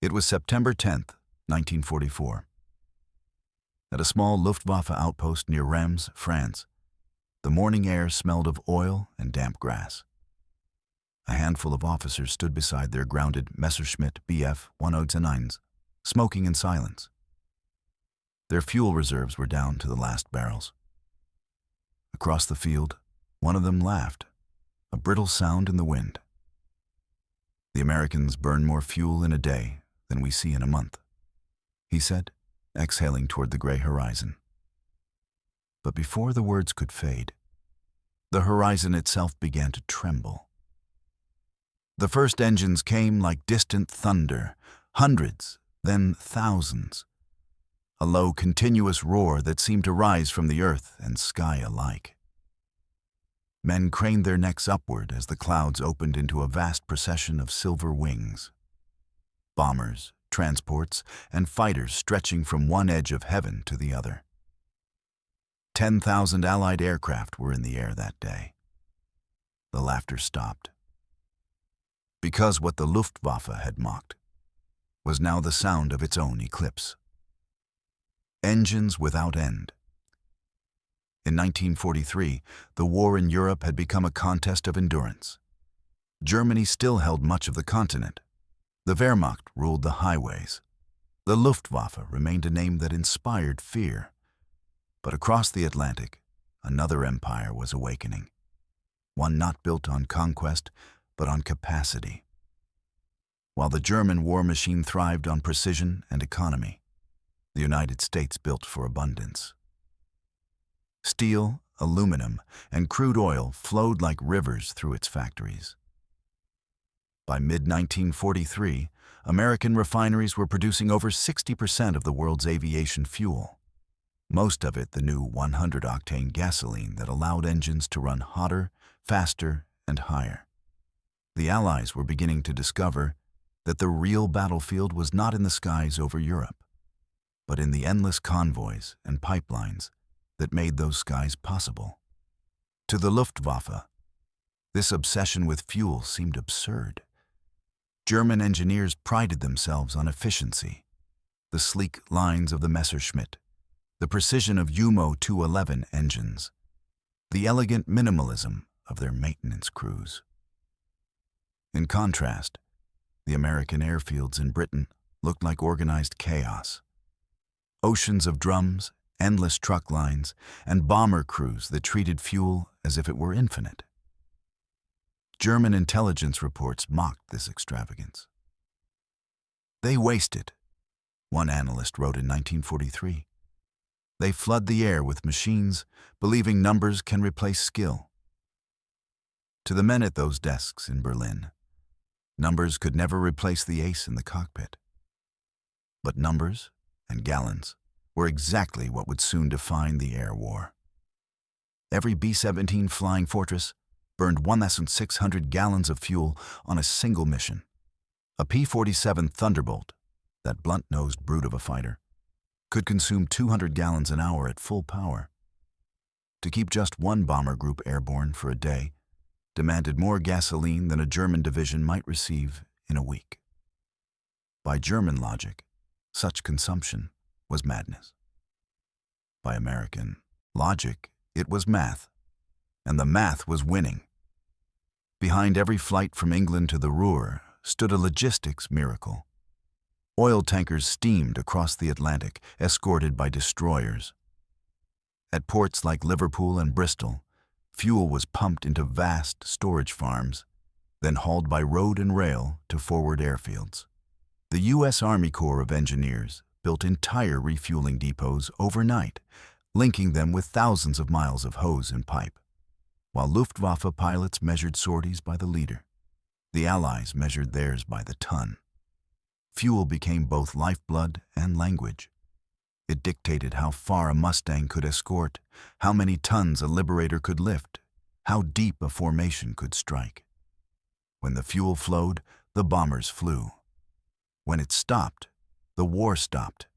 It was September 10th, 1944. At a small Luftwaffe outpost near Reims, France, the morning air smelled of oil and damp grass. A handful of officers stood beside their grounded Messerschmitt Bf 109s, smoking in silence. Their fuel reserves were down to the last barrels. Across the field, one of them laughed, a brittle sound in the wind. "The Americans burn more fuel in a day than we see in a month," he said, exhaling toward the gray horizon. But before the words could fade, the horizon itself began to tremble. The first engines came like distant thunder, hundreds, then thousands. A low, continuous roar that seemed to rise from the earth and sky alike. Men craned their necks upward as the clouds opened into a vast procession of silver wings. Bombers, transports, and fighters stretching from one edge of heaven to the other. 10,000 Allied aircraft were in the air that day. The laughter stopped. Because what the Luftwaffe had mocked was now the sound of its own eclipse. Engines without end. In 1943, the war in Europe had become a contest of endurance. Germany still held much of the continent. The Wehrmacht ruled the highways. The Luftwaffe remained a name that inspired fear. But across the Atlantic, another empire was awakening. One not built on conquest, but on capacity. While the German war machine thrived on precision and economy, the United States built for abundance. Steel, aluminum, and crude oil flowed like rivers through its factories. By mid-1943, American refineries were producing over 60% of the world's aviation fuel, most of it the new 100-octane gasoline that allowed engines to run hotter, faster, and higher. The Allies were beginning to discover that the real battlefield was not in the skies over Europe, but in the endless convoys and pipelines that made those skies possible. To the Luftwaffe, this obsession with fuel seemed absurd. German engineers prided themselves on efficiency, the sleek lines of the Messerschmitt, the precision of UMO 211 engines, the elegant minimalism of their maintenance crews. In contrast, the American airfields in Britain looked like organized chaos. Oceans of drums, endless truck lines, and bomber crews that treated fuel as if it were infinite. German intelligence reports mocked this extravagance. "They waste it," one analyst wrote in 1943. "They flood the air with machines, believing numbers can replace skill." To the men at those desks in Berlin, numbers could never replace the ace in the cockpit. But numbers and gallons were exactly what would soon define the air war. Every B-17 Flying Fortress burned 1,600 gallons of fuel on a single mission. A P-47 Thunderbolt, that blunt-nosed brute of a fighter, could consume 200 gallons an hour at full power. To keep just one bomber group airborne for a day demanded more gasoline than a German division might receive in a week. By German logic, such consumption was madness. By American logic, it was math, and the math was winning. Behind every flight from England to the Ruhr stood a logistics miracle. Oil tankers steamed across the Atlantic, escorted by destroyers. At ports like Liverpool and Bristol, fuel was pumped into vast storage farms, then hauled by road and rail to forward airfields. The U.S. Army Corps of Engineers built entire refueling depots overnight, linking them with thousands of miles of hose and pipe, while Luftwaffe pilots measured sorties by the liter. The Allies measured theirs by the ton. Fuel became both lifeblood and language. It dictated how far a Mustang could escort, how many tons a Liberator could lift, how deep a formation could strike. When the fuel flowed, the bombers flew. When it stopped, the war stopped.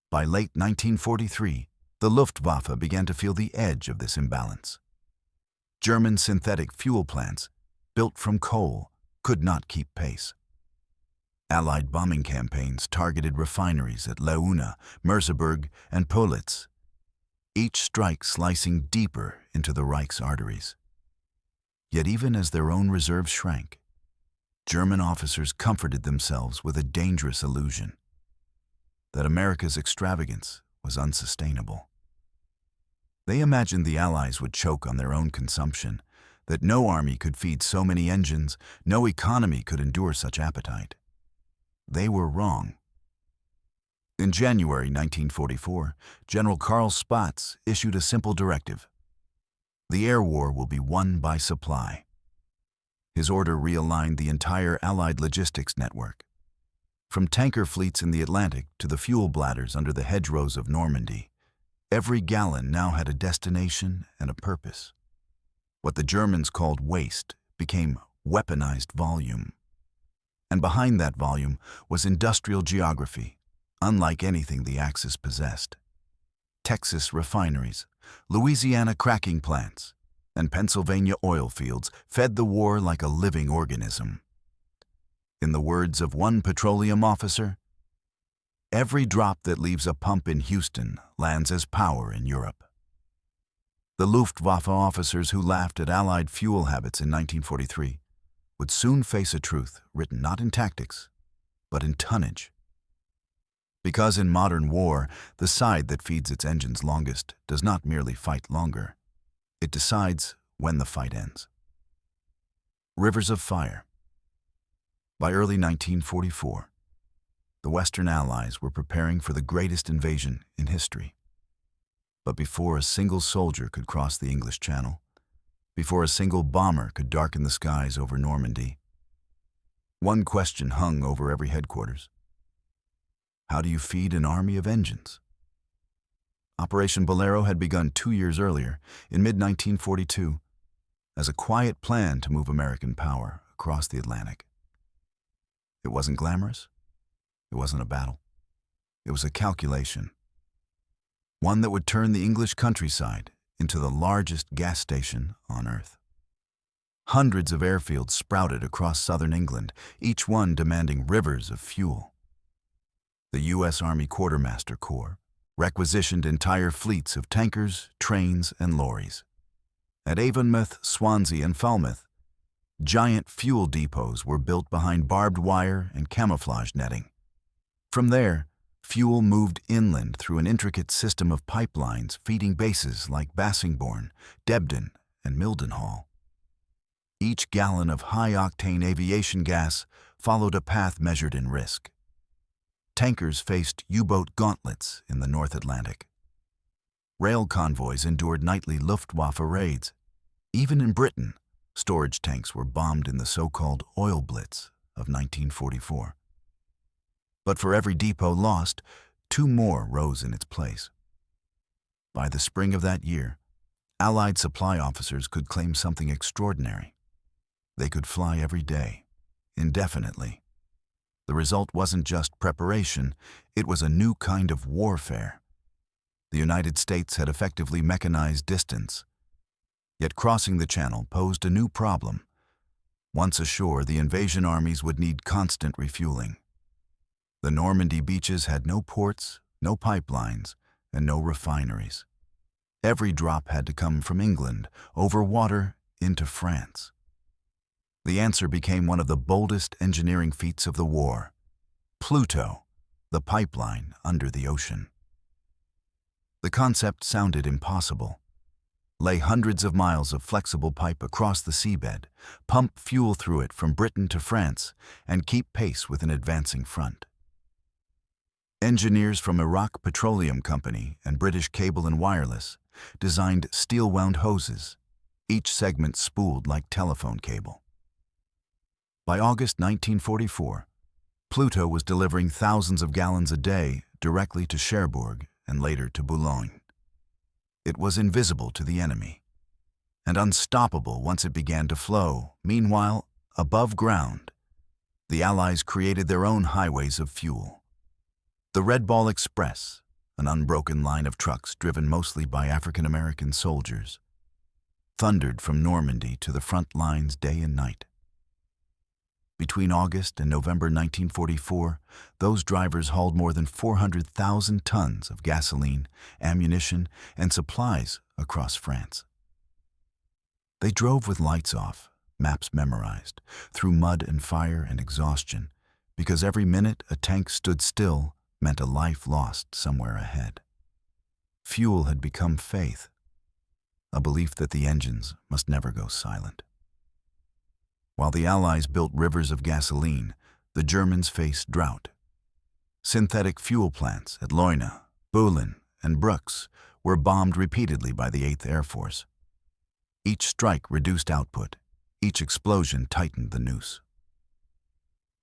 By late 1943, the Luftwaffe began to feel the edge of this imbalance. German synthetic fuel plants, built from coal, could not keep pace. Allied bombing campaigns targeted refineries at Leuna, Merseburg, and Politz, each strike slicing deeper into the Reich's arteries. Yet even as their own reserves shrank, German officers comforted themselves with a dangerous illusion that America's extravagance was unsustainable. They imagined the Allies would choke on their own consumption, that no army could feed so many engines, no economy could endure such appetite. They were wrong. In January 1944, General Karl Spaatz issued a simple directive: the air war will be won by supply. His order realigned the entire Allied logistics network, from tanker fleets in the Atlantic to the fuel bladders under the hedgerows of Normandy. Every gallon now had a destination and a purpose. What the Germans called waste became weaponized volume. And behind that volume was industrial geography, unlike anything the Axis possessed. Texas refineries, Louisiana cracking plants, and Pennsylvania oil fields fed the war like a living organism. In the words of one petroleum officer, "Every drop that leaves a pump in Houston lands as power in Europe." The Luftwaffe officers who laughed at Allied fuel habits in 1943 would soon face a truth written not in tactics, but in tonnage. Because in modern war, the side that feeds its engines longest does not merely fight longer. It decides when the fight ends. Rivers of fire. By early 1944, the Western Allies were preparing for the greatest invasion in history. But before a single soldier could cross the English Channel, before a single bomber could darken the skies over Normandy, one question hung over every headquarters: how do you feed an army of engines? Operation Bolero had begun 2 years earlier, in mid-1942, as a quiet plan to move American power across the Atlantic. It wasn't glamorous. It wasn't a battle. It was a calculation, one that would turn the English countryside into the largest gas station on Earth. Hundreds of airfields sprouted across southern England, each one demanding rivers of fuel. The U.S. Army Quartermaster Corps requisitioned entire fleets of tankers, trains, and lorries. At Avonmouth, Swansea, and Falmouth, giant fuel depots were built behind barbed wire and camouflage netting. From there, fuel moved inland through an intricate system of pipelines feeding bases like Bassingbourn, Debden, and Mildenhall. Each gallon of high-octane aviation gas followed a path measured in risk. Tankers faced U-boat gauntlets in the North Atlantic. Rail convoys endured nightly Luftwaffe raids. Even in Britain, storage tanks were bombed in the so-called oil blitz of 1944. But for every depot lost, 2 more rose in its place. By the spring of that year, Allied supply officers could claim something extraordinary. They could fly every day, indefinitely. The result wasn't just preparation, it was a new kind of warfare. The United States had effectively mechanized distance. Yet crossing the Channel posed a new problem. Once ashore, the invasion armies would need constant refueling. The Normandy beaches had no ports, no pipelines, and no refineries. Every drop had to come from England, over water, into France. The answer became one of the boldest engineering feats of the war: Pluto, the pipeline under the ocean. The concept sounded impossible. Lay hundreds of miles of flexible pipe across the seabed, pump fuel through it from Britain to France, and keep pace with an advancing front. Engineers from Iraq Petroleum Company and British Cable and Wireless designed steel-wound hoses, each segment spooled like telephone cable. By August 1944, Pluto was delivering thousands of gallons a day directly to Cherbourg and later to Boulogne. It was invisible to the enemy, and unstoppable once it began to flow. Meanwhile, above ground, the Allies created their own highways of fuel. The Red Ball Express, an unbroken line of trucks driven mostly by African-American soldiers, thundered from Normandy to the front lines day and night. Between August and November 1944, those drivers hauled more than 400,000 tons of gasoline, ammunition, and supplies across France. They drove with lights off, maps memorized, through mud and fire and exhaustion, because every minute a tank stood still meant a life lost somewhere ahead. Fuel had become faith, a belief that the engines must never go silent. While the Allies built rivers of gasoline, the Germans faced drought. Synthetic fuel plants at Leuna, Boulin, and Brooks were bombed repeatedly by the 8th Air Force. Each strike reduced output, each explosion tightened the noose.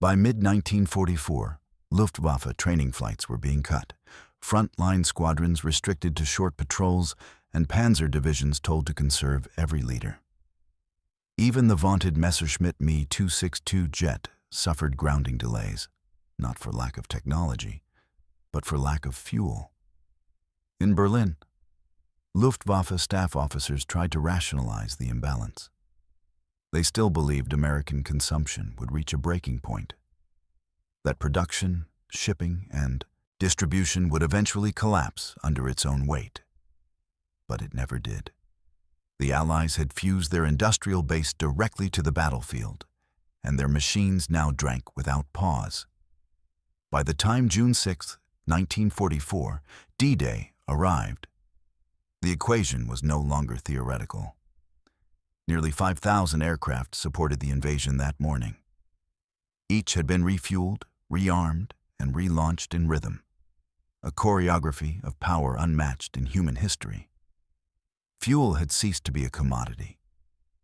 By mid-1944, Luftwaffe training flights were being cut, front-line squadrons restricted to short patrols, and panzer divisions told to conserve every liter. Even the vaunted Messerschmitt Me-262 jet suffered grounding delays, not for lack of technology, but for lack of fuel. In Berlin, Luftwaffe staff officers tried to rationalize the imbalance. They still believed American consumption would reach a breaking point, that production, shipping, and distribution would eventually collapse under its own weight. But it never did. The Allies had fused their industrial base directly to the battlefield, and their machines now drank without pause. By the time June 6, 1944, D-Day arrived, the equation was no longer theoretical. Nearly 5,000 aircraft supported the invasion that morning. Each had been refueled, rearmed, and relaunched in rhythm, a choreography of power unmatched in human history. Fuel had ceased to be a commodity.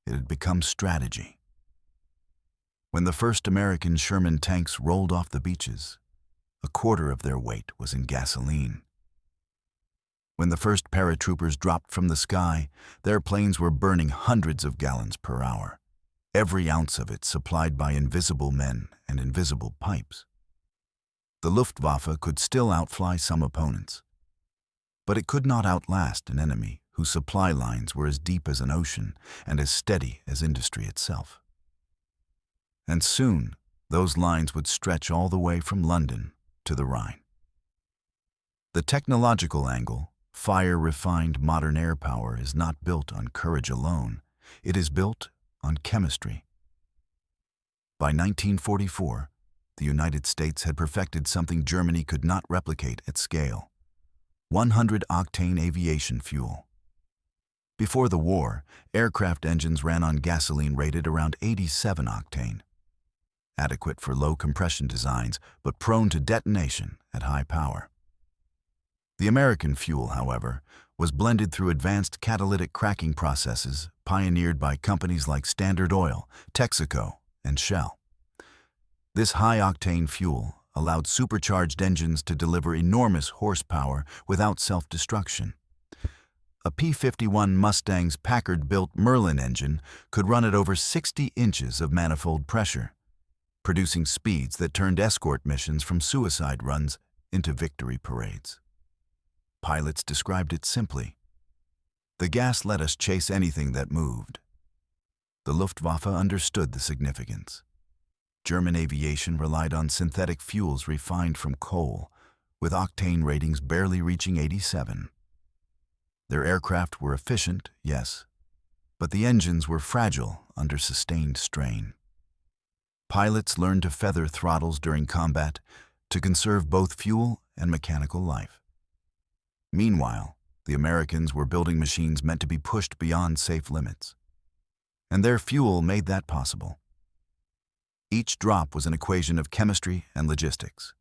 It had become strategy. When the first American Sherman tanks rolled off the beaches, a quarter of their weight was in gasoline. When the first paratroopers dropped from the sky, their planes were burning hundreds of gallons per hour, every ounce of it supplied by invisible men and invisible pipes. The Luftwaffe could still outfly some opponents, but it could not outlast an enemy whose supply lines were as deep as an ocean and as steady as industry itself. And soon, those lines would stretch all the way from London to the Rhine. The technological angle, fire-refined modern air power, is not built on courage alone. It is built on chemistry. By 1944, the United States had perfected something Germany could not replicate at scale: 100-octane aviation fuel. Before the war, aircraft engines ran on gasoline rated around 87 octane, adequate for low compression designs but prone to detonation at high power. The American fuel, however, was blended through advanced catalytic cracking processes pioneered by companies like Standard Oil, Texaco, and Shell. This high-octane fuel allowed supercharged engines to deliver enormous horsepower without self-destruction. A P-51 Mustang's Packard-built Merlin engine could run at over 60 inches of manifold pressure, producing speeds that turned escort missions from suicide runs into victory parades. Pilots described it simply: "The gas let us chase anything that moved." The Luftwaffe understood the significance. German aviation relied on synthetic fuels refined from coal, with octane ratings barely reaching 87. Their aircraft were efficient, yes, but the engines were fragile under sustained strain. Pilots learned to feather throttles during combat to conserve both fuel and mechanical life. Meanwhile, the Americans were building machines meant to be pushed beyond safe limits, and their fuel made that possible. Each drop was an equation of chemistry and logistics.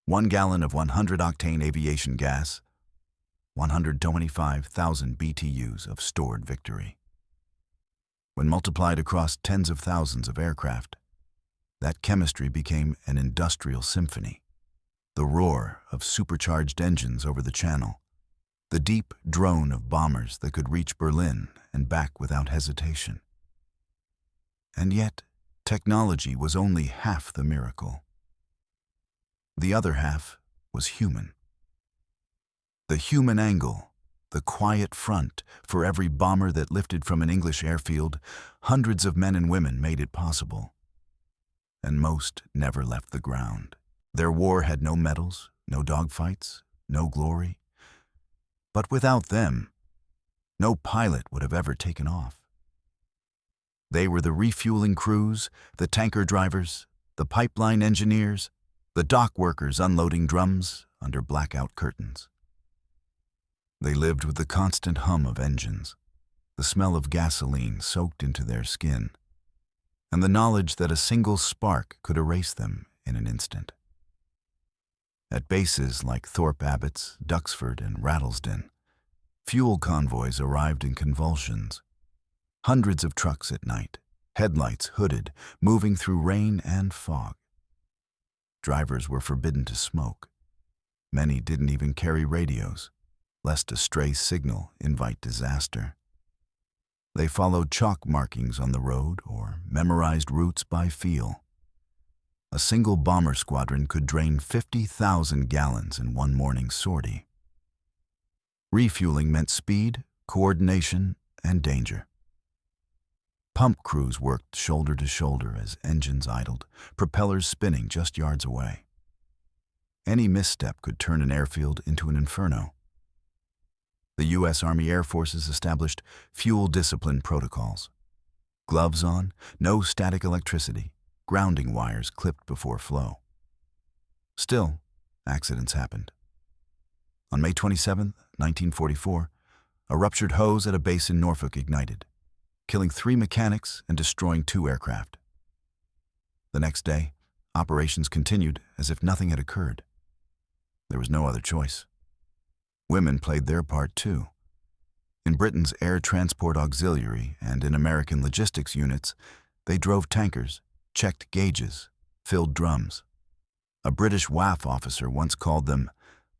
1 gallon of 100-octane aviation gas, 125,000 BTUs of stored victory. When multiplied across tens of thousands of aircraft, that chemistry became an industrial symphony. The roar of supercharged engines over the Channel, the deep drone of bombers that could reach Berlin and back without hesitation. And yet, technology was only half the miracle. The other half was human. The human angle, the quiet front. For every bomber that lifted from an English airfield, hundreds of men and women made it possible. and most never left the ground. Their war had no medals, no dogfights, no glory. But without them, no pilot would have ever taken off. They were the refueling crews, the tanker drivers, the pipeline engineers, the dock workers unloading drums under blackout curtains. They lived with the constant hum of engines, the smell of gasoline soaked into their skin, and the knowledge that a single spark could erase them in an instant. At bases like Thorpe Abbotts, Duxford, and Rattlesden, fuel convoys arrived in convulsions. Hundreds of trucks at night, headlights hooded, moving through rain and fog. Drivers were forbidden to smoke. Many didn't even carry radios, lest a stray signal invite disaster. They followed chalk markings on the road or memorized routes by feel. A single bomber squadron could drain 50,000 gallons in one morning sortie. Refueling meant speed, coordination, and danger. Pump crews worked shoulder to shoulder as engines idled, propellers spinning just yards away. Any misstep could turn an airfield into an inferno. The U.S. Army Air Forces established fuel discipline protocols. Gloves on, no static electricity, grounding wires clipped before flow. Still, accidents happened. On May 27, 1944, a ruptured hose at a base in Norfolk ignited, killing 3 mechanics and destroying 2 aircraft. The next day, operations continued as if nothing had occurred. There was no other choice. Women played their part too. In Britain's Air Transport Auxiliary and in American logistics units, they drove tankers, checked gauges, filled drums. A British WAF officer once called them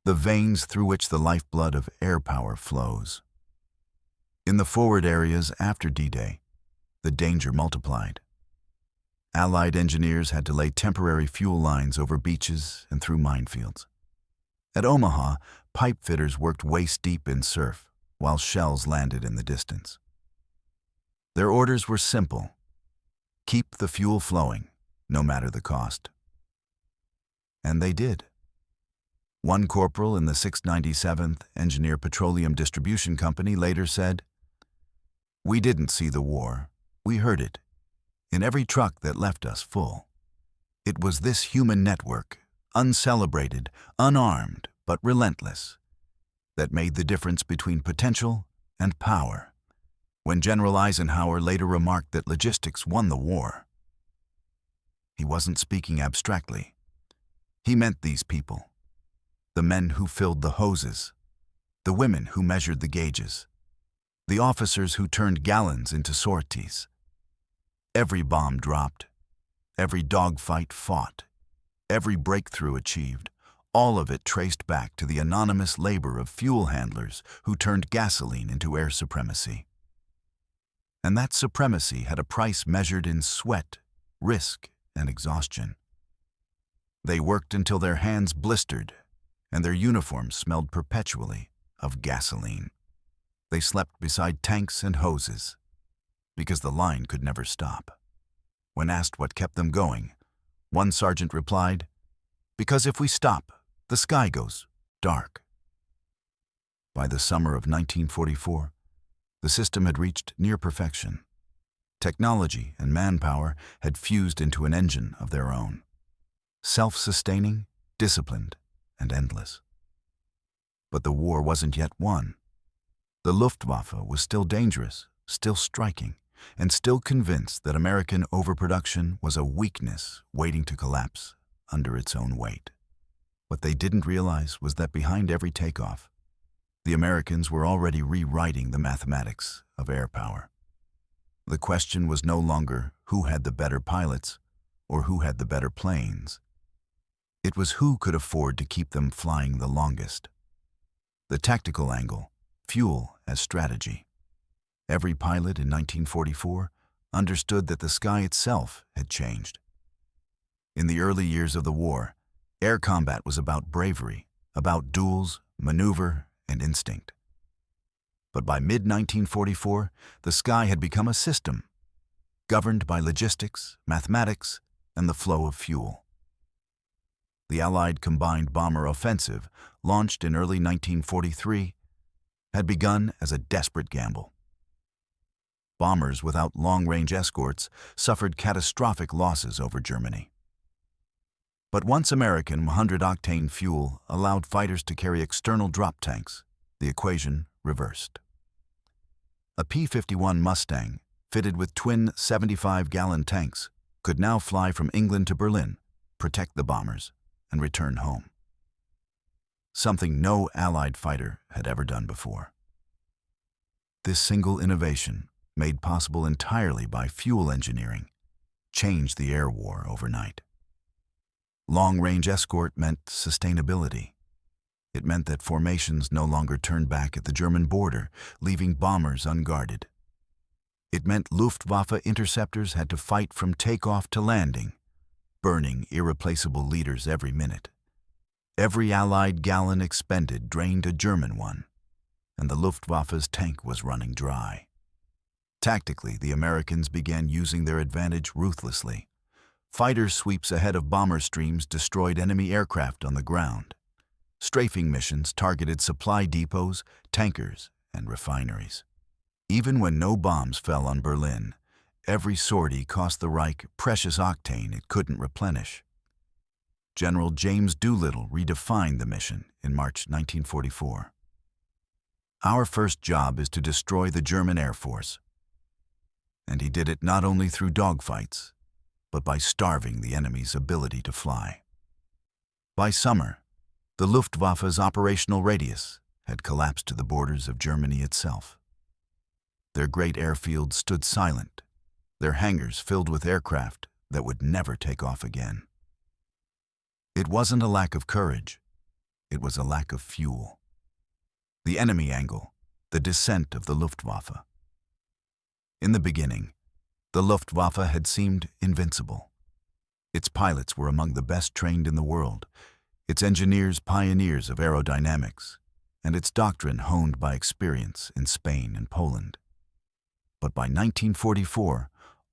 the veins through which the lifeblood of air power flows. In the forward areas after D-Day, the danger multiplied. Allied engineers had to lay temporary fuel lines over beaches and through minefields. At Omaha, pipe fitters worked waist-deep in surf, while shells landed in the distance. Their orders were simple: keep the fuel flowing, no matter the cost. And they did. One corporal in the 697th Engineer Petroleum Distribution Company later said, "We didn't see the war, we heard it, in every truck that left us full. It was this human network, uncelebrated, unarmed, but relentless, that made the difference between potential and power." When General Eisenhower later remarked that logistics won the war, he wasn't speaking abstractly. He meant these people: the men who filled the hoses, the women who measured the gauges, the officers who turned gallons into sorties. Every bomb dropped, every dogfight fought, every breakthrough achieved, all of it traced back to the anonymous labor of fuel handlers who turned gasoline into air supremacy. And that supremacy had a price measured in sweat, risk, and exhaustion. They worked until their hands blistered and their uniforms smelled perpetually of gasoline. They slept beside tanks and hoses because the line could never stop. When asked what kept them going, one sergeant replied, "Because if we stop, the sky goes dark." By the summer of 1944, the system had reached near perfection. Technology and manpower had fused into an engine of their own, self-sustaining, disciplined, and endless. But the war wasn't yet won. The Luftwaffe was still dangerous, still striking, and still convinced that American overproduction was a weakness waiting to collapse under its own weight. What they didn't realize was that behind every takeoff, the Americans were already rewriting the mathematics of air power. The question was no longer who had the better pilots or who had the better planes. It was who could afford to keep them flying the longest. The tactical angle, fuel as strategy. Every pilot in 1944 understood that the sky itself had changed. In the early years of the war, air combat was about bravery, about duels, maneuver, and instinct. But by mid-1944, the sky had become a system, governed by logistics, mathematics, and the flow of fuel. The Allied combined bomber offensive, launched in early 1943, had begun as a desperate gamble. Bombers without long-range escorts suffered catastrophic losses over Germany. But once American 100-octane fuel allowed fighters to carry external drop tanks, the equation reversed. A P-51 Mustang, fitted with twin 75-gallon tanks, could now fly from England to Berlin, protect the bombers, and return home. Something no Allied fighter had ever done before. This single innovation, made possible entirely by fuel engineering, changed the air war overnight. Long-range escort meant sustainability. It meant that formations no longer turned back at the German border, leaving bombers unguarded. It meant Luftwaffe interceptors had to fight from takeoff to landing, burning irreplaceable leaders every minute. Every Allied gallon expended drained a German one, and the Luftwaffe's tank was running dry. Tactically, the Americans began using their advantage ruthlessly. Fighter sweeps ahead of bomber streams destroyed enemy aircraft on the ground. Strafing missions targeted supply depots, tankers, and refineries. Even when no bombs fell on Berlin, every sortie cost the Reich precious octane it couldn't replenish. General James Doolittle redefined the mission in March 1944. Our first job is to destroy the German Air Force. And he did it not only through dogfights, but by starving the enemy's ability to fly. By summer, the Luftwaffe's operational radius had collapsed to the borders of Germany itself. Their great airfields stood silent, their hangars filled with aircraft that would never take off again. It wasn't a lack of courage, it was a lack of fuel. The enemy angle, the descent of the Luftwaffe. In the beginning, the Luftwaffe had seemed invincible. Its pilots were among the best trained in the world, its engineers pioneers of aerodynamics, and its doctrine honed by experience in Spain and Poland. But by 1944,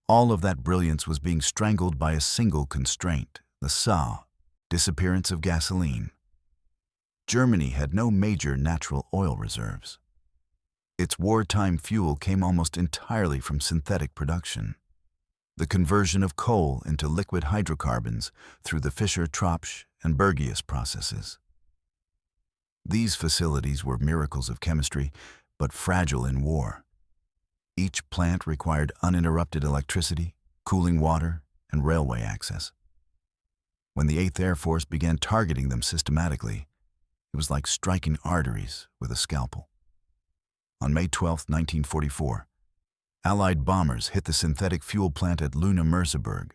all of that brilliance was being strangled by a single constraint, the SA, disappearance of gasoline. Germany had no major natural oil reserves. Its wartime fuel came almost entirely from synthetic production, the conversion of coal into liquid hydrocarbons through the Fischer-Tropsch and Bergius processes. These facilities were miracles of chemistry, but fragile in war. Each plant required uninterrupted electricity, cooling water, and railway access. When the 8th Air Force began targeting them systematically, it was like striking arteries with a scalpel. On May 12, 1944, Allied bombers hit the synthetic fuel plant at Luna-Merseburg.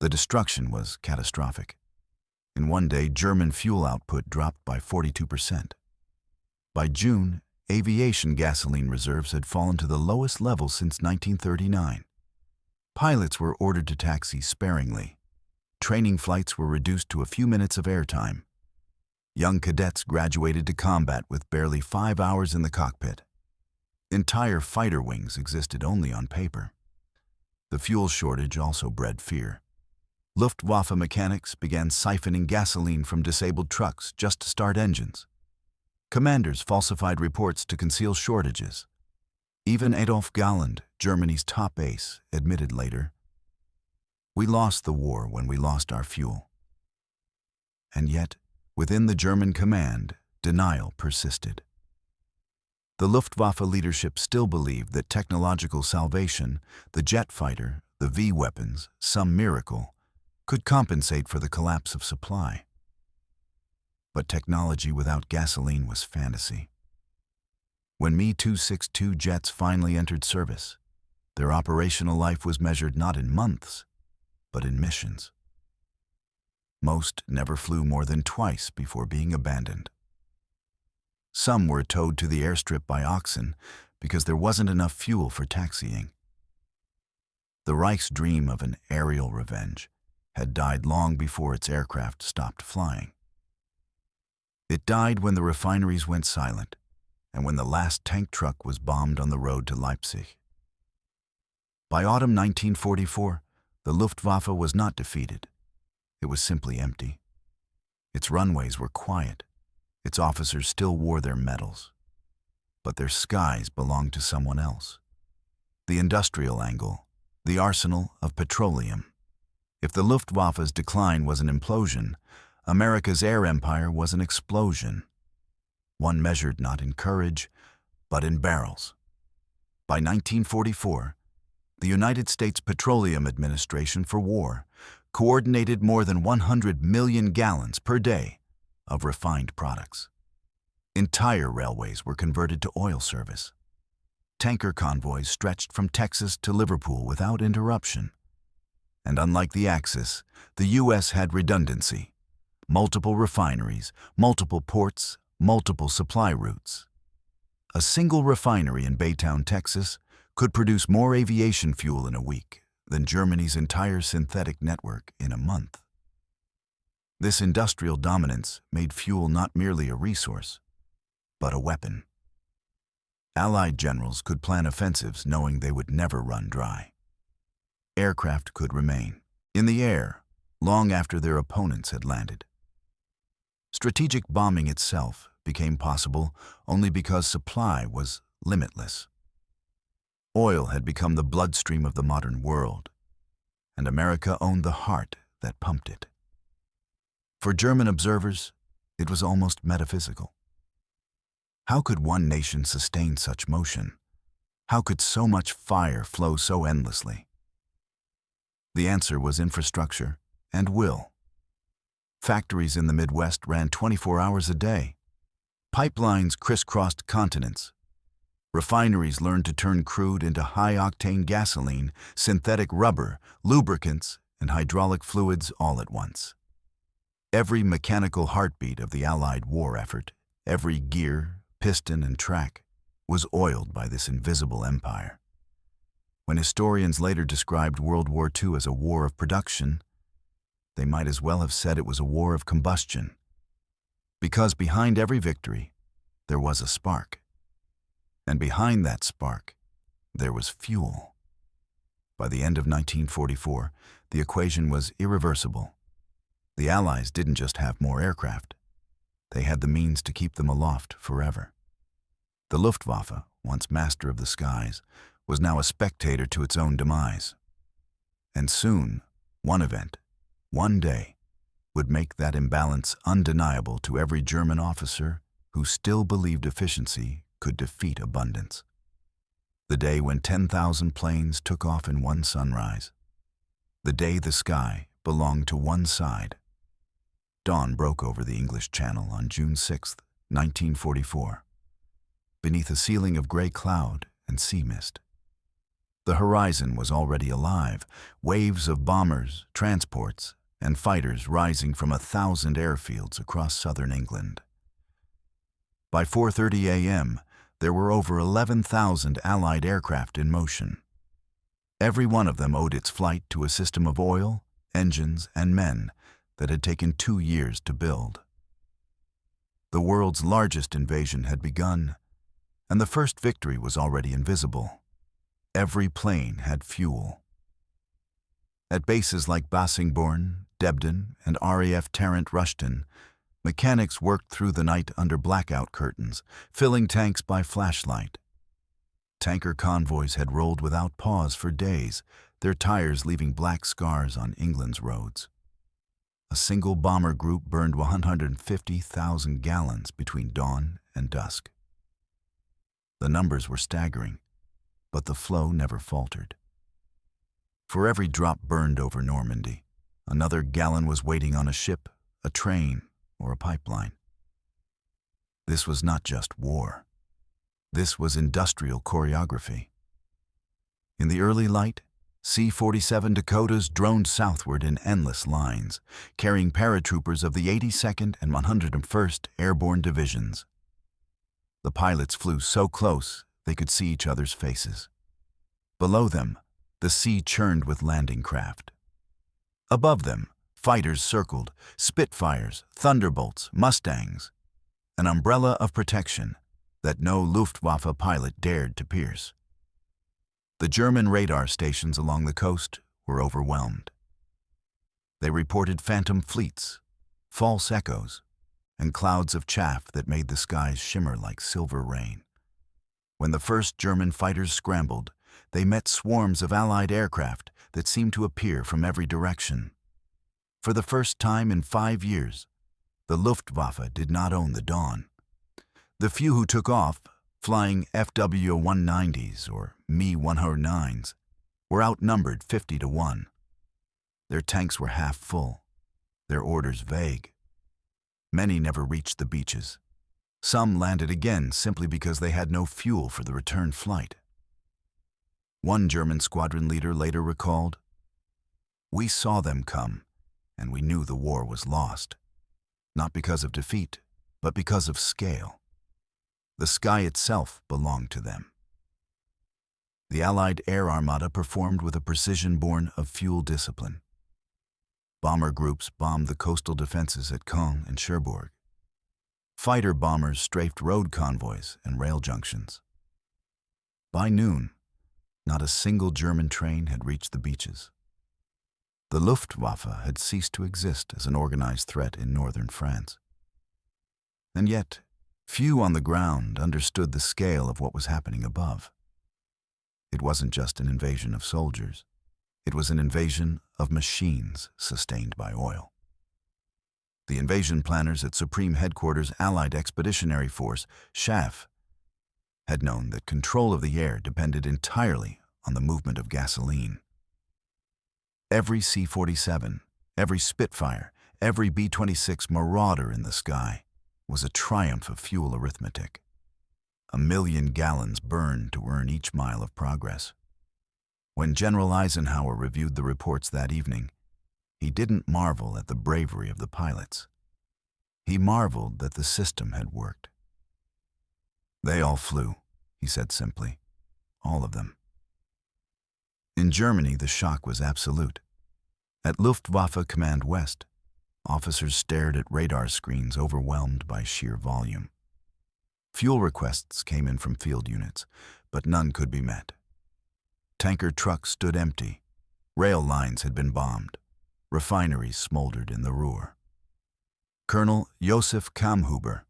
The destruction was catastrophic. In one day, German fuel output dropped by 42%. By June, aviation gasoline reserves had fallen to the lowest level since 1939. Pilots were ordered to taxi sparingly. Training flights were reduced to a few minutes of airtime. Young cadets graduated to combat with barely 5 hours in the cockpit. Entire fighter wings existed only on paper. The fuel shortage also bred fear. Luftwaffe mechanics began siphoning gasoline from disabled trucks just to start engines. Commanders falsified reports to conceal shortages. Even Adolf Galland, Germany's top ace, admitted later, "We lost the war when we lost our fuel." And yet, within the German command, denial persisted. The Luftwaffe leadership still believed that technological salvation, the jet fighter, the V-weapons, some miracle, could compensate for the collapse of supply. But technology without gasoline was fantasy. When Me-262 jets finally entered service, their operational life was measured not in months, but in missions. Most never flew more than twice before being abandoned. Some were towed to the airstrip by oxen because there wasn't enough fuel for taxiing. The Reich's dream of an aerial revenge had died long before its aircraft stopped flying. It died when the refineries went silent and when the last tank truck was bombed on the road to Leipzig. By autumn 1944, The Luftwaffe was not defeated. It was simply empty. Its runways were quiet. Its officers still wore their medals. But their skies belonged to someone else. The industrial angle, the arsenal of petroleum. If the Luftwaffe's decline was an implosion, America's air empire was an explosion. One measured not in courage, but in barrels. By 1944, the United States Petroleum Administration for War coordinated more than 100 million gallons per day of refined products. Entire railways were converted to oil service. Tanker convoys stretched from Texas to Liverpool without interruption. And unlike the Axis, the U.S. had redundancy. Multiple refineries, multiple ports, multiple supply routes. A single refinery in Baytown, Texas, could produce more aviation fuel in a week than Germany's entire synthetic network in a month. This industrial dominance made fuel not merely a resource, but a weapon. Allied generals could plan offensives knowing they would never run dry. Aircraft could remain in the air long after their opponents had landed. Strategic bombing itself became possible only because supply was limitless. Oil had become the bloodstream of the modern world, and America owned the heart that pumped it. For German observers, it was almost metaphysical. How could one nation sustain such motion? How could so much fire flow so endlessly? The answer was infrastructure and will. Factories in the Midwest ran 24 hours a day. Pipelines crisscrossed continents. Refineries learned to turn crude into high-octane gasoline, synthetic rubber, lubricants, and hydraulic fluids all at once. Every mechanical heartbeat of the Allied war effort, every gear, piston, and track, was oiled by this invisible empire. When historians later described World War II as a war of production, they might as well have said it was a war of combustion. Because behind every victory, there was a spark. And behind that spark, there was fuel. By the end of 1944, the equation was irreversible. The Allies didn't just have more aircraft. They had the means to keep them aloft forever. The Luftwaffe, once master of the skies, was now a spectator to its own demise. And soon, one event, one day, would make that imbalance undeniable to every German officer who still believed efficiency could defeat abundance. The day when 10,000 planes took off in one sunrise. The day the sky belonged to one side. Dawn broke over the English Channel on June 6, 1944, beneath a ceiling of gray cloud and sea mist. The horizon was already alive, waves of bombers, transports, and fighters rising from 1,000 airfields across southern England. By 4:30 a.m., there were over 11,000 Allied aircraft in motion. Every one of them owed its flight to a system of oil, engines, and men that had taken 2 years to build. The world's largest invasion had begun, and the first victory was already invisible. Every plane had fuel. At bases like Bassingbourn, Debden, and RAF Tarrant Rushden, mechanics worked through the night under blackout curtains, filling tanks by flashlight. Tanker convoys had rolled without pause for days, their tires leaving black scars on England's roads. A single bomber group burned 150,000 gallons between dawn and dusk. The numbers were staggering, but the flow never faltered. For every drop burned over Normandy, another gallon was waiting on a ship, a train, or a pipeline. This was not just war. This was industrial choreography. In the early light, C-47 Dakotas droned southward in endless lines, carrying paratroopers of the 82nd and 101st Airborne Divisions. The pilots flew so close they could see each other's faces. Below them, the sea churned with landing craft. Above them, fighters circled, Spitfires, Thunderbolts, Mustangs, an umbrella of protection that no Luftwaffe pilot dared to pierce. The German radar stations along the coast were were overwhelmed. They reported phantom fleets, false echoes, and clouds of chaff that made the skies shimmer like silver rain. When the first German fighters scrambled, they met swarms of Allied aircraft that seemed to appear from every direction. For the first time in 5 years, the Luftwaffe did not own the dawn. The few who took off, flying FW-190s or Me-109s, were outnumbered 50-1. Their tanks were half full, their orders vague. Many never reached the beaches. Some landed again simply because they had no fuel for the return flight. One German squadron leader later recalled, "We saw them come, and we knew the war was lost. Not because of defeat, but because of scale. The sky itself belonged to them." The Allied air armada performed with a precision born of fuel discipline. Bomber groups bombed the coastal defenses at Caen and Cherbourg. Fighter bombers strafed road convoys and rail junctions. By noon, not a single German train had reached the beaches. The Luftwaffe had ceased to exist as an organized threat in northern France. And yet, few on the ground understood the scale of what was happening above. It wasn't just an invasion of soldiers. It was an invasion of machines sustained by oil. The invasion planners at Supreme Headquarters Allied Expeditionary Force, SHAF, had known that control of the air depended entirely on the movement of gasoline. Every C-47, every Spitfire, every B-26 Marauder in the sky was a triumph of fuel arithmetic. 1 million gallons burned to earn each mile of progress. When General Eisenhower reviewed the reports that evening, he didn't marvel at the bravery of the pilots. He marveled that the system had worked. "They all flew," he said simply. "All of them." In Germany, the shock was absolute. At Luftwaffe Command West, officers stared at radar screens overwhelmed by sheer volume. Fuel requests came in from field units, but none could be met. Tanker trucks stood empty. Rail lines had been bombed. Refineries smoldered in the Ruhr. Colonel Josef Kammhuber,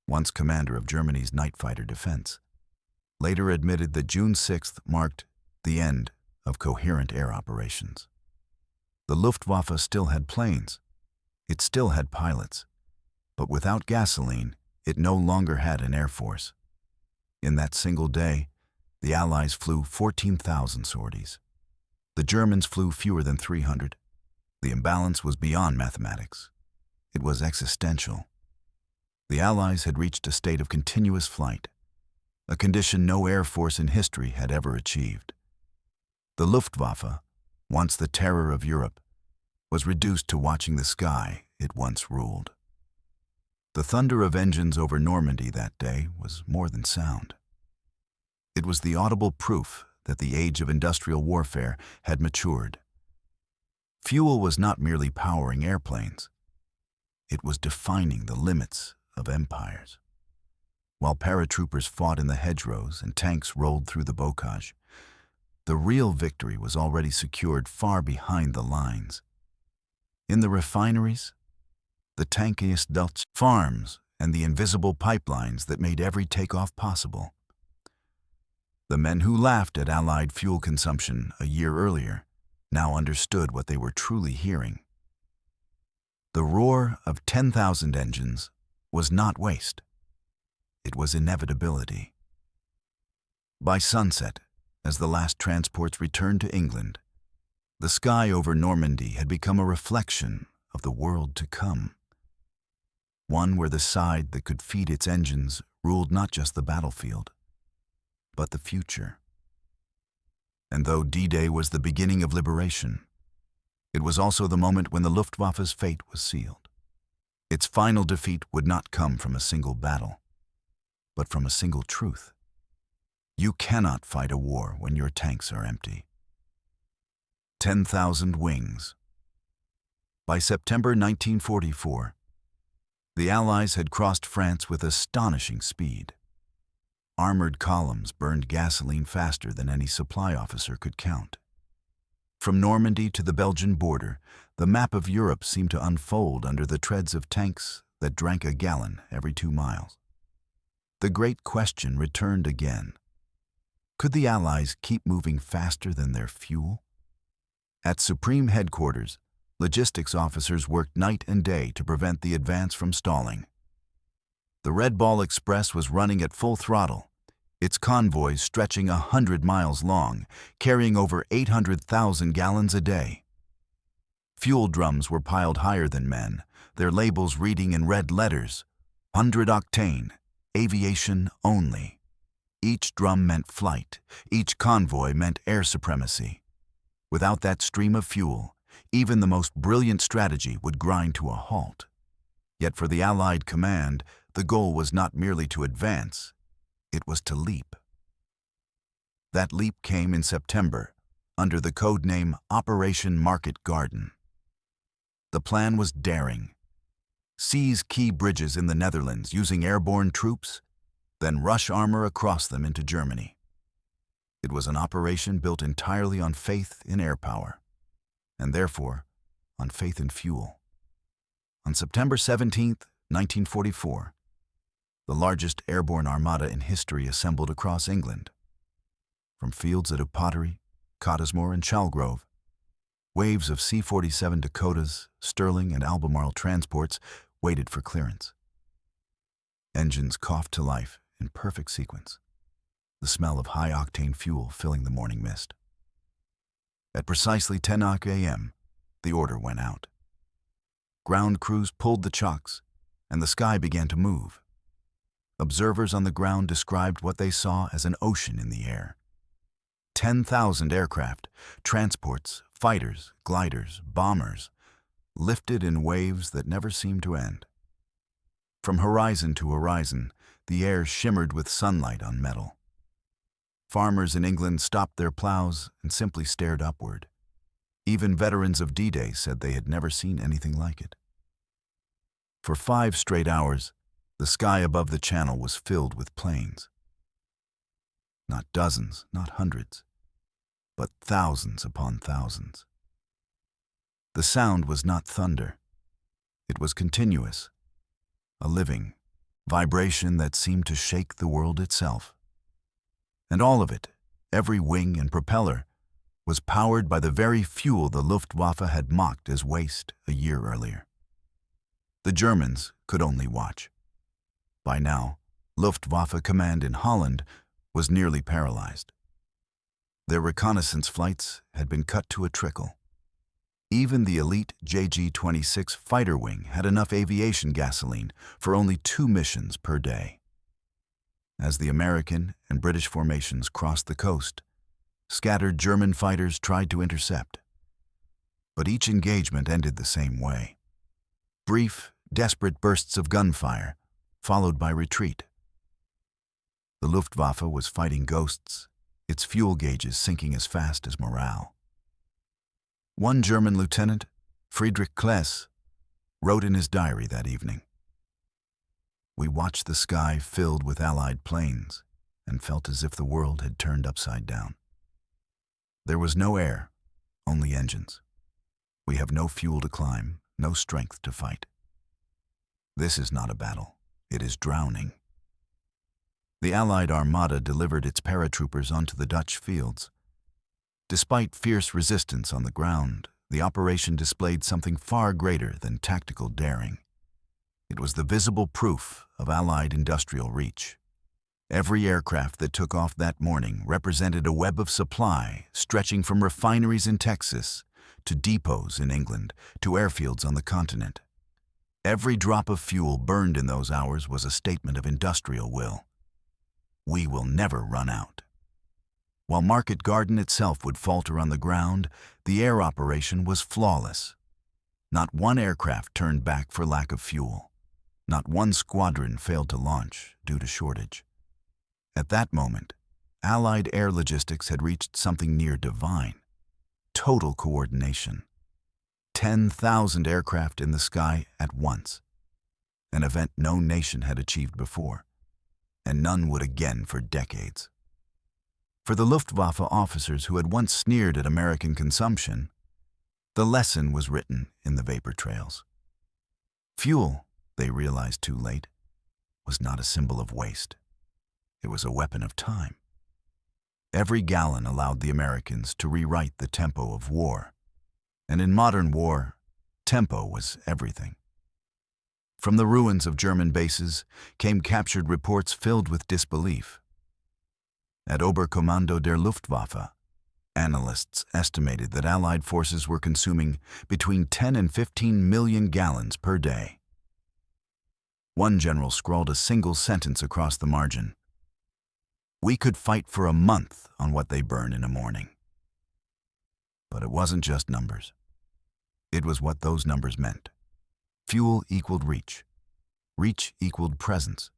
once commander of Germany's night fighter defense, later admitted that June 6th marked the end of coherent air operations. The Luftwaffe still had planes. It still had pilots. But without gasoline, it no longer had an air force. In that single day, the Allies flew 14,000 sorties. The Germans flew fewer than 300. The imbalance was beyond mathematics. It was existential. The Allies had reached a state of continuous flight, a condition no air force in history had ever achieved. The Luftwaffe, once the terror of Europe, was reduced to watching the sky it once ruled. The thunder of engines over Normandy that day was more than sound. It was the audible proof that the age of industrial warfare had matured. Fuel was not merely powering airplanes. It was defining the limits of empires. While paratroopers fought in the hedgerows and tanks rolled through the bocage, the real victory was already secured far behind the lines. In the refineries, the tankiest Dutch farms, and the invisible pipelines that made every takeoff possible. The men who laughed at Allied fuel consumption a year earlier now understood what they were truly hearing. The roar of 10,000 engines was not waste. It was inevitability. By sunset, as the last transports returned to England, the sky over Normandy had become a reflection of the world to come. One where the side that could feed its engines ruled not just the battlefield, but the future. And though D-Day was the beginning of liberation, it was also the moment when the Luftwaffe's fate was sealed. Its final defeat would not come from a single battle, but from a single truth. You cannot fight a war when your tanks are empty. 10,000 wings. By September 1944, the Allies had crossed France with astonishing speed. Armored columns burned gasoline faster than any supply officer could count. From Normandy to the Belgian border, the map of Europe seemed to unfold under the treads of tanks that drank a gallon every 2 miles. The great question returned again. Could the Allies keep moving faster than their fuel? At Supreme Headquarters, logistics officers worked night and day to prevent the advance from stalling. The Red Ball Express was running at full throttle, its convoys stretching 100 miles long, carrying over 800,000 gallons a day. Fuel drums were piled higher than men, their labels reading in red letters, 100 octane, aviation only. Each drum meant flight, each convoy meant air supremacy. Without that stream of fuel, even the most brilliant strategy would grind to a halt. Yet for the Allied command, the goal was not merely to advance, it was to leap. That leap came in September, under the code name Operation Market Garden. The plan was daring. Seize key bridges in the Netherlands using airborne troops, then rush armor across them into Germany. It was an operation built entirely on faith in air power, and therefore on faith in fuel. On September 17, 1944, the largest airborne armada in history assembled across England. From fields at Upottery, Cottesmore, and Chalgrove, waves of C-47 Dakotas, Sterling, and Albemarle transports waited for clearance. Engines coughed to life in perfect sequence, the smell of high-octane fuel filling the morning mist. At precisely 10 a.m., the order went out. Ground crews pulled the chocks, and the sky began to move. Observers on the ground described what they saw as an ocean in the air. 10,000 aircraft, transports, fighters, gliders, bombers, lifted in waves that never seemed to end. From horizon to horizon, the air shimmered with sunlight on metal. Farmers in England stopped their plows and simply stared upward. Even veterans of D-Day said they had never seen anything like it. For 5 straight hours, the sky above the Channel was filled with planes. Not dozens, not hundreds, but thousands upon thousands. The sound was not thunder. It was continuous, a living vibration that seemed to shake the world itself. And all of it, every wing and propeller, was powered by the very fuel the Luftwaffe had mocked as waste a year earlier. The Germans could only watch. By now, Luftwaffe command in Holland was nearly paralyzed. Their reconnaissance flights had been cut to a trickle. Even the elite JG-26 fighter wing had enough aviation gasoline for only 2 missions per day. As the American and British formations crossed the coast, scattered German fighters tried to intercept. But each engagement ended the same way. Brief, desperate bursts of gunfire, followed by retreat. The Luftwaffe was fighting ghosts, its fuel gauges sinking as fast as morale. One German lieutenant, Friedrich Kless, wrote in his diary that evening, "We watched the sky filled with Allied planes and felt as if the world had turned upside down. There was no air, only engines. We have no fuel to climb, no strength to fight. This is not a battle, it is drowning." The Allied armada delivered its paratroopers onto the Dutch fields. Despite fierce resistance on the ground, the operation displayed something far greater than tactical daring. It was the visible proof of Allied industrial reach. Every aircraft that took off that morning represented a web of supply stretching from refineries in Texas to depots in England to airfields on the continent. Every drop of fuel burned in those hours was a statement of industrial will. We will never run out. While Market Garden itself would falter on the ground, the air operation was flawless. Not one aircraft turned back for lack of fuel. Not one squadron failed to launch due to shortage. At that moment, Allied air logistics had reached something near divine. Total coordination. 10,000 aircraft in the sky at once. An event no nation had achieved before, and none would again for decades. For the Luftwaffe officers who had once sneered at American consumption, the lesson was written in the vapor trails. Fuel, they realized too late, was not a symbol of waste. It was a weapon of time. Every gallon allowed the Americans to rewrite the tempo of war. And in modern war, tempo was everything. From the ruins of German bases came captured reports filled with disbelief. At Oberkommando der Luftwaffe, analysts estimated that Allied forces were consuming between 10 and 15 million gallons per day. One general scrawled a single sentence across the margin. "We could fight for a month on what they burn in a morning." But it wasn't just numbers. It was what those numbers meant. Fuel equaled reach. Reach equaled presence.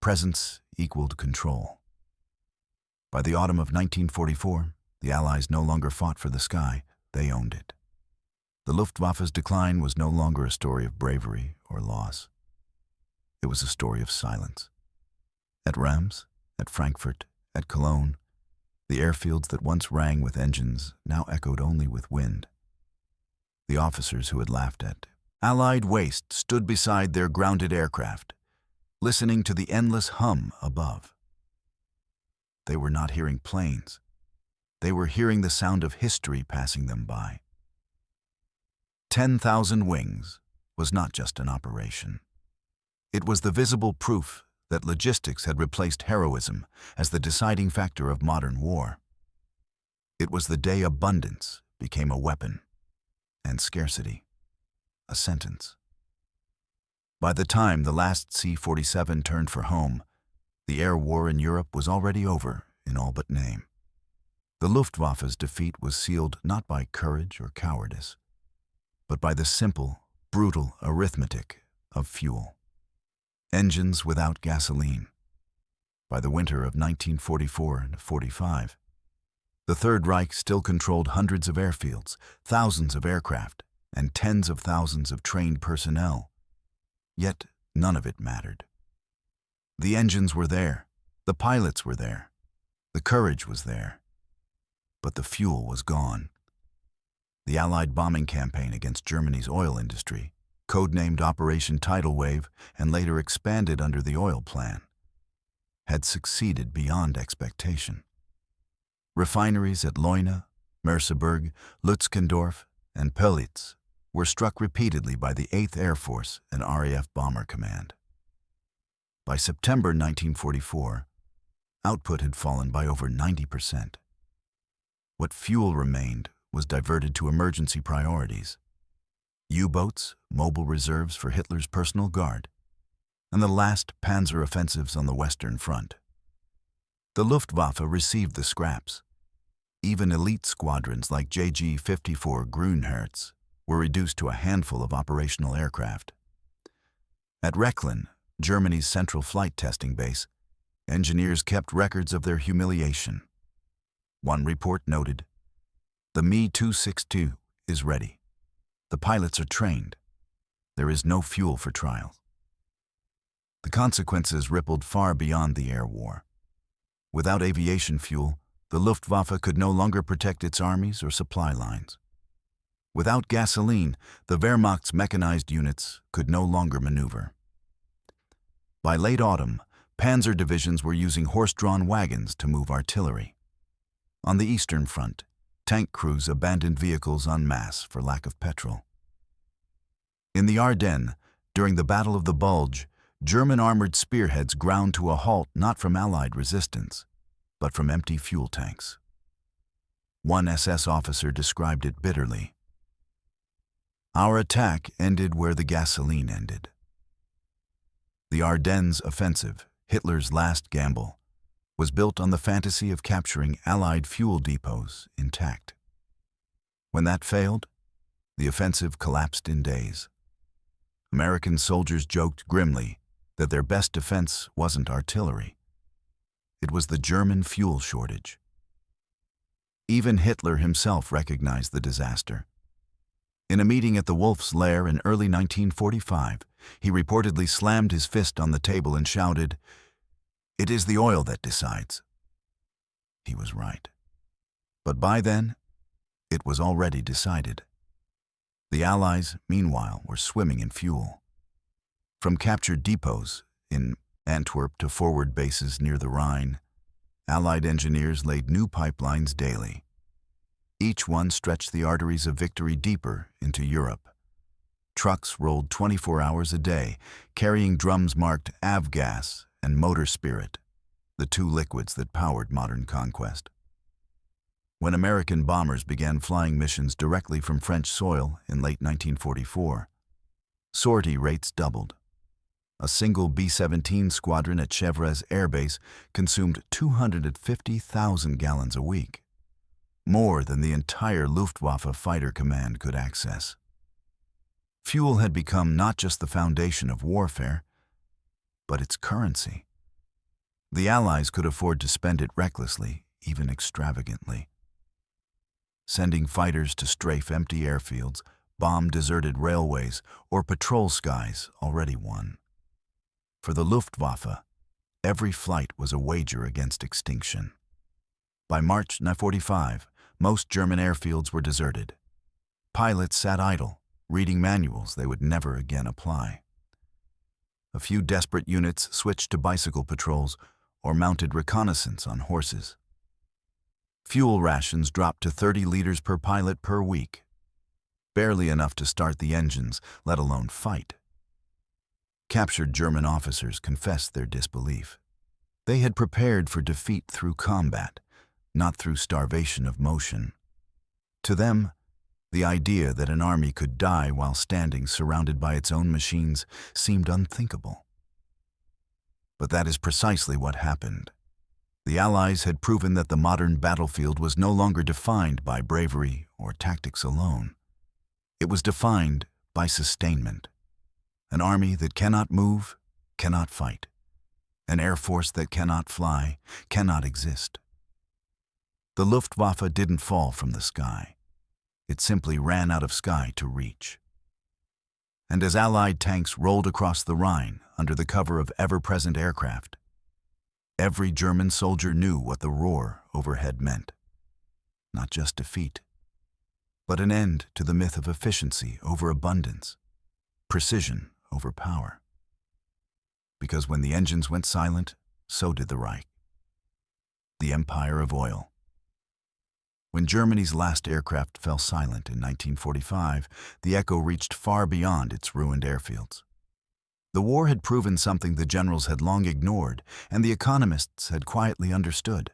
Presence equaled control. By the autumn of 1944, the Allies no longer fought for the sky, they owned it. The Luftwaffe's decline was no longer a story of bravery or loss. It was a story of silence. At Reims, at Frankfurt, at Cologne, the airfields that once rang with engines now echoed only with wind. The officers who had laughed at Allied waste stood beside their grounded aircraft, listening to the endless hum above. They were not hearing planes. They were hearing the sound of history passing them by. 10,000 wings was not just an operation. It was the visible proof that logistics had replaced heroism as the deciding factor of modern war. It was the day abundance became a weapon, and scarcity a sentence. By the time the last C-47 turned for home, the air war in Europe was already over in all but name. The Luftwaffe's defeat was sealed not by courage or cowardice, but by the simple, brutal arithmetic of fuel. Engines without gasoline. By the winter of 1944 and 45, the Third Reich still controlled hundreds of airfields, thousands of aircraft, and tens of thousands of trained personnel. Yet none of it mattered. The engines were there, the pilots were there, the courage was there, but the fuel was gone. The Allied bombing campaign against Germany's oil industry, codenamed Operation Tidal Wave and later expanded under the oil plan, had succeeded beyond expectation. Refineries at Leuna, Merseburg, Lützgendorf, and Pölitz were struck repeatedly by the 8th Air Force and RAF Bomber Command. By September 1944, output had fallen by over 90%. What fuel remained was diverted to emergency priorities: U-boats, mobile reserves for Hitler's personal guard, and the last panzer offensives on the Western Front. The Luftwaffe received the scraps. Even elite squadrons like JG-54 Grünherz were reduced to a handful of operational aircraft. At Rechlin, Germany's central flight testing base, engineers kept records of their humiliation. One report noted, "The Me-262 is ready. The pilots are trained. There is no fuel for trials." The consequences rippled far beyond the air war. Without aviation fuel, the Luftwaffe could no longer protect its armies or supply lines. Without gasoline, the Wehrmacht's mechanized units could no longer maneuver. By late autumn, panzer divisions were using horse-drawn wagons to move artillery. On the Eastern Front, tank crews abandoned vehicles en masse for lack of petrol. In the Ardennes, during the Battle of the Bulge, German armored spearheads ground to a halt not from Allied resistance, but from empty fuel tanks. One SS officer described it bitterly. "Our attack ended where the gasoline ended." The Ardennes offensive, Hitler's last gamble, was built on the fantasy of capturing Allied fuel depots intact. When that failed, the offensive collapsed in days. American soldiers joked grimly that their best defense wasn't artillery. It was the German fuel shortage. Even Hitler himself recognized the disaster. In a meeting at the Wolf's Lair in early 1945, he reportedly slammed his fist on the table and shouted, "It is the oil that decides." He was right. But by then, it was already decided. The Allies, meanwhile, were swimming in fuel. From captured depots in Antwerp to forward bases near the Rhine, Allied engineers laid new pipelines daily. Each one stretched the arteries of victory deeper into Europe. Trucks rolled 24 hours a day, carrying drums marked avgas and motor spirit, the two liquids that powered modern conquest. When American bombers began flying missions directly from French soil in late 1944, sortie rates doubled. A single B-17 squadron at Chevres Air Base consumed 250,000 gallons a week, more than the entire Luftwaffe fighter command could access. Fuel had become not just the foundation of warfare, but its currency. The Allies could afford to spend it recklessly, even extravagantly. Sending fighters to strafe empty airfields, bomb deserted railways, or patrol skies already won. For the Luftwaffe, every flight was a wager against extinction. By March 1945, most German airfields were deserted. Pilots sat idle, reading manuals they would never again apply. A few desperate units switched to bicycle patrols or mounted reconnaissance on horses. Fuel rations dropped to 30 liters per pilot per week, barely enough to start the engines, let alone fight. Captured German officers confessed their disbelief. They had prepared for defeat through combat, not through starvation of motion. To them, the idea that an army could die while standing surrounded by its own machines seemed unthinkable. But that is precisely what happened. The Allies had proven that the modern battlefield was no longer defined by bravery or tactics alone. It was defined by sustainment. An army that cannot move, cannot fight. An air force that cannot fly, cannot exist. The Luftwaffe didn't fall from the sky. It simply ran out of sky to reach. And as Allied tanks rolled across the Rhine under the cover of ever-present aircraft, every German soldier knew what the roar overhead meant. Not just defeat, but an end to the myth of efficiency over abundance, precision over power. Because when the engines went silent, so did the Reich, the empire of oil. When Germany's last aircraft fell silent in 1945, the echo reached far beyond its ruined airfields. The war had proven something the generals had long ignored and the economists had quietly understood.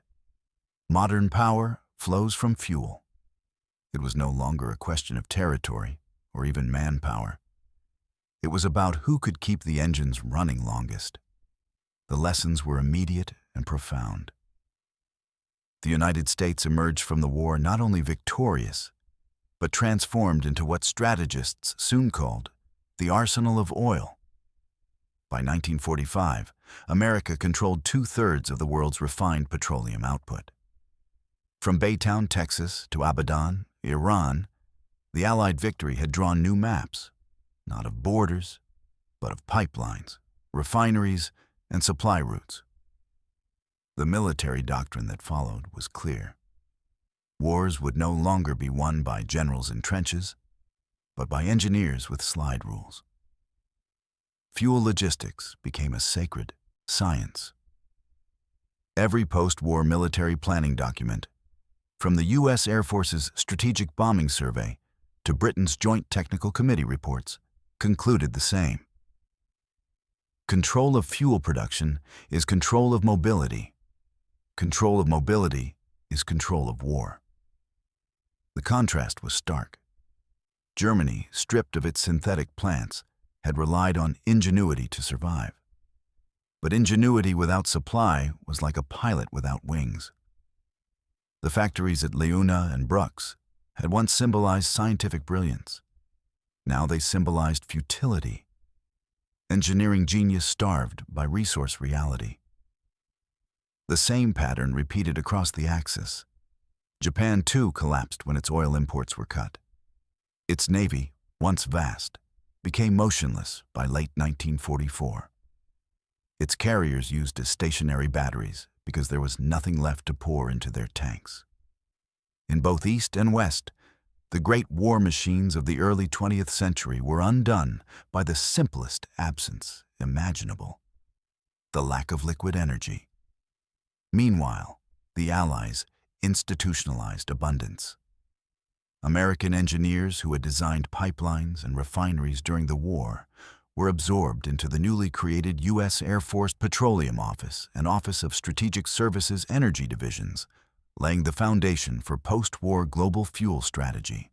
Modern power flows from fuel. It was no longer a question of territory or even manpower. It was about who could keep the engines running longest. The lessons were immediate and profound. The United States emerged from the war not only victorious, but transformed into what strategists soon called the arsenal of oil. By 1945, America controlled 2/3 of the world's refined petroleum output. From Baytown, Texas, to Abadan, Iran, the Allied victory had drawn new maps, not of borders, but of pipelines, refineries, and supply routes. The military doctrine that followed was clear. Wars would no longer be won by generals in trenches, but by engineers with slide rules. Fuel logistics became a sacred science. Every post-war military planning document, from the U.S. Air Force's Strategic Bombing Survey to Britain's Joint Technical Committee reports, concluded the same. Control of fuel production is control of mobility. Control of mobility is control of war. The contrast was stark. Germany, stripped of its synthetic plants, had relied on ingenuity to survive. But ingenuity without supply was like a pilot without wings. The factories at Leuna and Brux had once symbolized scientific brilliance. Now they symbolized futility. Engineering genius starved by resource reality. The same pattern repeated across the Axis. Japan too collapsed when its oil imports were cut. Its navy, once vast, became motionless by late 1944. Its carriers used as stationary batteries because there was nothing left to pour into their tanks. In both East and West, the great war machines of the early 20th century were undone by the simplest absence imaginable: the lack of liquid energy. Meanwhile, the Allies institutionalized abundance. American engineers who had designed pipelines and refineries during the war were absorbed into the newly created U.S. Air Force Petroleum Office and Office of Strategic Services Energy Divisions, laying the foundation for post-war global fuel strategy.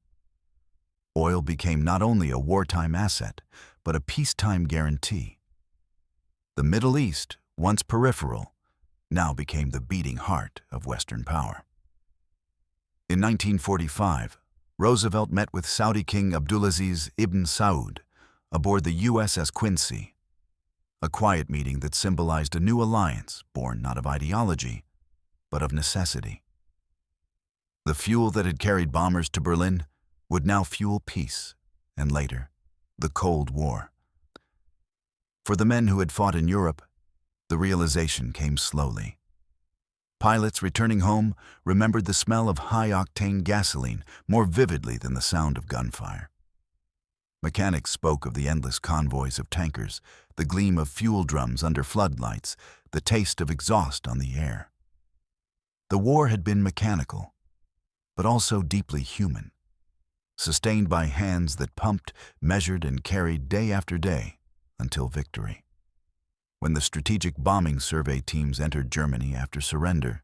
Oil became not only a wartime asset, but a peacetime guarantee. The Middle East, once peripheral, now became the beating heart of Western power. In 1945, Roosevelt met with Saudi King Abdulaziz ibn Saud aboard the USS Quincy, a quiet meeting that symbolized a new alliance born not of ideology, but of necessity. The fuel that had carried bombers to Berlin would now fuel peace, and later, the Cold War. For the men who had fought in Europe, the realization came slowly. Pilots returning home remembered the smell of high-octane gasoline more vividly than the sound of gunfire. Mechanics spoke of the endless convoys of tankers, the gleam of fuel drums under floodlights, the taste of exhaust on the air. The war had been mechanical, but also deeply human, sustained by hands that pumped, measured, and carried day after day until victory. When the strategic bombing survey teams entered Germany after surrender,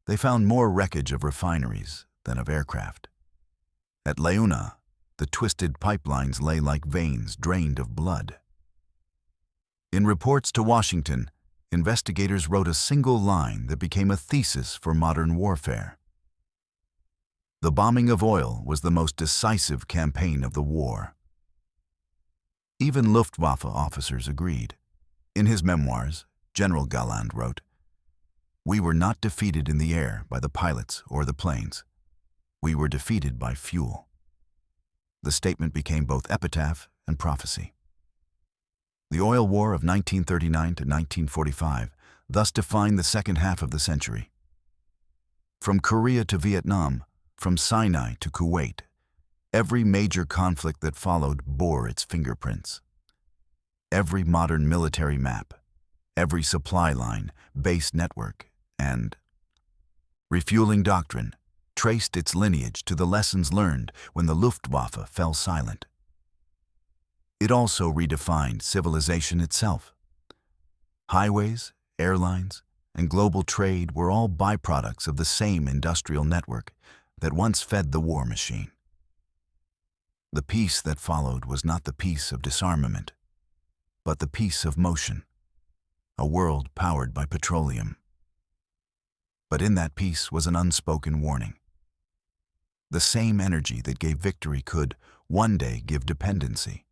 they found more wreckage of refineries than of aircraft. At Leuna, the twisted pipelines lay like veins drained of blood. In reports to Washington, investigators wrote a single line that became a thesis for modern warfare. The bombing of oil was the most decisive campaign of the war. Even Luftwaffe officers agreed. In his memoirs, General Galland wrote, "We were not defeated in the air by the pilots or the planes. We were defeated by fuel." The statement became both epitaph and prophecy. The oil war of 1939 to 1945 thus defined the second half of the century. From Korea to Vietnam, from Sinai to Kuwait, every major conflict that followed bore its fingerprints. Every modern military map, every supply line, base network, and refueling doctrine traced its lineage to the lessons learned when the Luftwaffe fell silent. It also redefined civilization itself. Highways, airlines, and global trade were all byproducts of the same industrial network that once fed the war machine. The peace that followed was not the peace of disarmament, but the peace of motion, a world powered by petroleum. But in that peace was an unspoken warning. The same energy that gave victory could, one day, give dependency.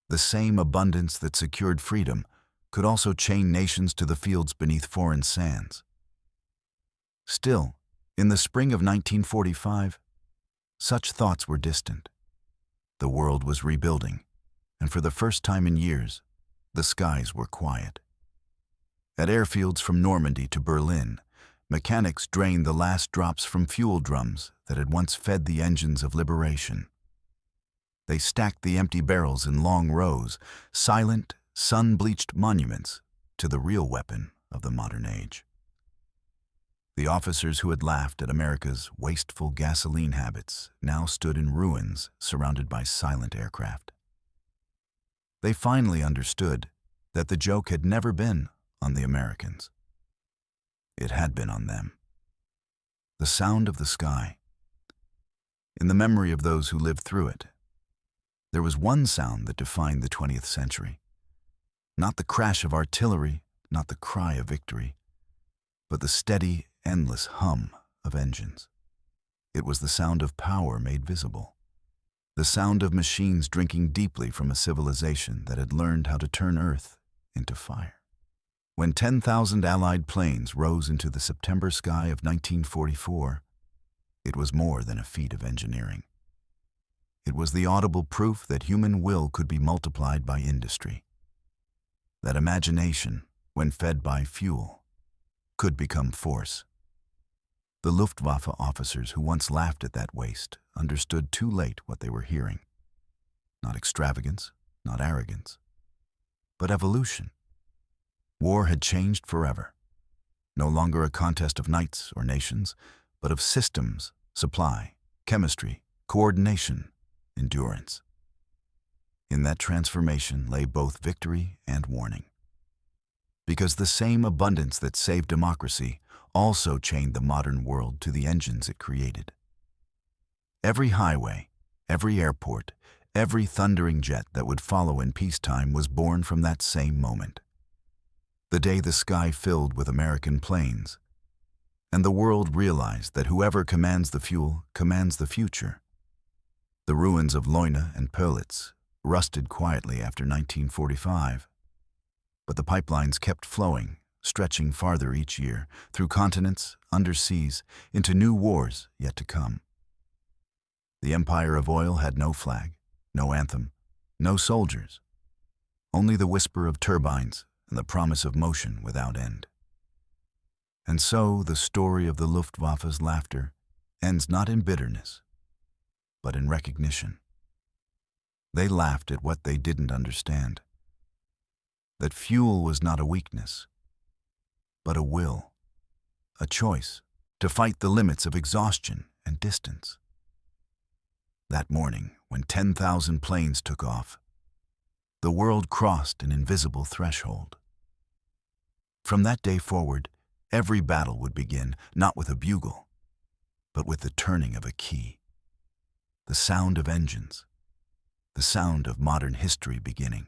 The same abundance that secured freedom could also chain nations to the fields beneath foreign sands. Still, in the spring of 1945, such thoughts were distant. The world was rebuilding, and for the first time in years, the skies were quiet. At airfields from Normandy to Berlin, mechanics drained the last drops from fuel drums that had once fed the engines of liberation. They stacked the empty barrels in long rows, silent, sun-bleached monuments to the real weapon of the modern age. The officers who had laughed at America's wasteful gasoline habits now stood in ruins surrounded by silent aircraft. They finally understood that the joke had never been on the Americans. It had been on them. The sound of the sky. In the memory of those who lived through it, there was one sound that defined the 20th century. Not the crash of artillery, not the cry of victory, but the steady, endless hum of engines. It was the sound of power made visible. The sound of machines drinking deeply from a civilization that had learned how to turn Earth into fire. When 10,000 Allied planes rose into the September sky of 1944, it was more than a feat of engineering. It was the audible proof that human will could be multiplied by industry. That imagination, when fed by fuel, could become force. The Luftwaffe officers who once laughed at that waste understood too late what they were hearing. Not extravagance, not arrogance, but evolution. War had changed forever. No longer a contest of knights or nations, but of systems, supply, chemistry, coordination, endurance. In that transformation lay both victory and warning. Because the same abundance that saved democracy also chained the modern world to the engines it created. Every highway, every airport, every thundering jet that would follow in peacetime was born from that same moment. The day the sky filled with American planes, and the world realized that whoever commands the fuel commands the future. The ruins of Leuna and Pölitz rusted quietly after 1945, but the pipelines kept flowing, stretching farther each year, through continents, underseas, into new wars yet to come. The empire of oil had no flag, no anthem, no soldiers, only the whisper of turbines and the promise of motion without end. And so the story of the Luftwaffe's laughter ends not in bitterness, but in recognition. They laughed at what they didn't understand. That fuel was not a weakness, but a will, a choice to fight the limits of exhaustion and distance. That morning, when 10,000 planes took off, the world crossed an invisible threshold. From that day forward, every battle would begin not with a bugle, but with the turning of a key. The sound of engines, the sound of modern history beginning.